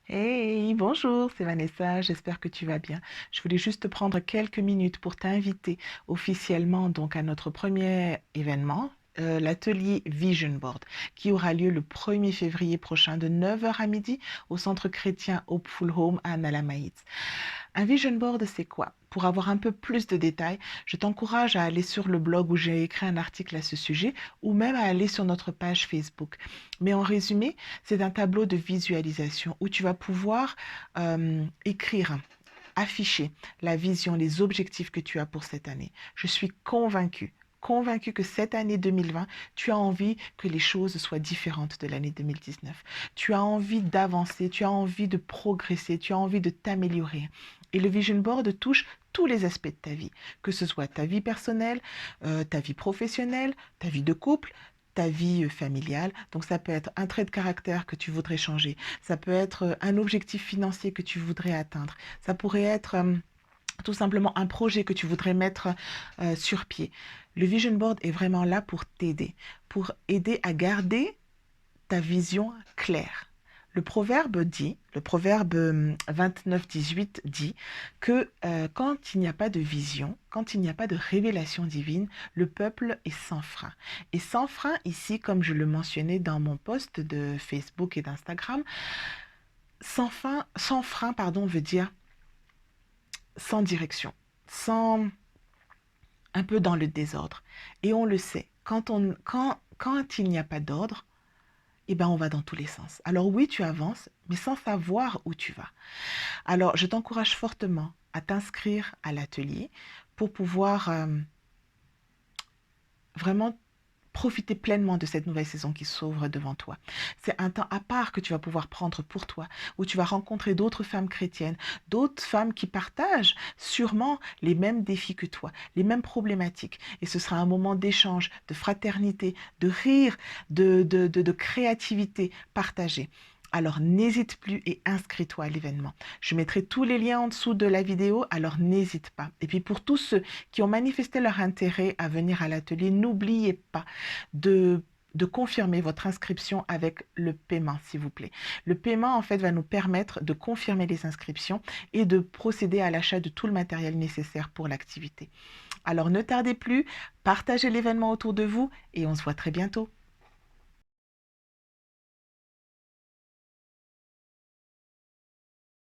Hey, bonjour, c'est Vanessa, j'espère que tu vas bien. Je voulais juste te prendre quelques minutes pour t'inviter officiellement donc à notre premier événement, l'atelier Vision Board, qui aura lieu le 1er février prochain de 9 heures à midi au Centre chrétien Hopeful Home à Nalamaït. Un vision board, c'est quoi? Pour avoir un peu plus de détails, je t'encourage à aller sur le blog où j'ai écrit un article à ce sujet ou même à aller sur notre page Facebook. Mais en résumé, c'est un tableau de visualisation où tu vas pouvoir écrire, afficher la vision, les objectifs que tu as pour cette année. Je suis convaincue que cette année 2020, tu as envie que les choses soient différentes de l'année 2019. Tu as envie d'avancer, tu as envie de progresser, tu as envie de t'améliorer. Et le vision board touche tous les aspects de ta vie, que ce soit ta vie personnelle, ta vie professionnelle, ta vie de couple, ta vie familiale. Donc ça peut être un trait de caractère que tu voudrais changer. Ça peut être un objectif financier que tu voudrais atteindre. Ça pourrait être tout simplement un projet que tu voudrais mettre sur pied. Le vision board est vraiment là pour aider à garder ta vision claire. Le proverbe 29-18 dit que quand il n'y a pas de vision, quand il n'y a pas de révélation divine, le peuple est sans frein. Et sans frein, ici, comme je le mentionnais dans mon post de Facebook et d'Instagram, sans frein, pardon, veut dire sans direction, sans un peu dans le désordre. Et on le sait, quand il n'y a pas d'ordre, eh ben on va dans tous les sens. Alors oui, tu avances, mais sans savoir où tu vas. Alors, je t'encourage fortement à t'inscrire à l'atelier pour pouvoir vraiment profiter pleinement de cette nouvelle saison qui s'ouvre devant toi. C'est un temps à part que tu vas pouvoir prendre pour toi, où tu vas rencontrer d'autres femmes chrétiennes, d'autres femmes qui partagent sûrement les mêmes défis que toi, les mêmes problématiques. Et ce sera un moment d'échange, de fraternité, de rire, de créativité partagée. Alors n'hésite plus et inscris-toi à l'événement. Je mettrai tous les liens en dessous de la vidéo, alors n'hésite pas. Et puis pour tous ceux qui ont manifesté leur intérêt à venir à l'atelier, n'oubliez pas de confirmer votre inscription avec le paiement, s'il vous plaît. Le paiement, en fait, va nous permettre de confirmer les inscriptions et de procéder à l'achat de tout le matériel nécessaire pour l'activité. Alors ne tardez plus, partagez l'événement autour de vous et on se voit très bientôt.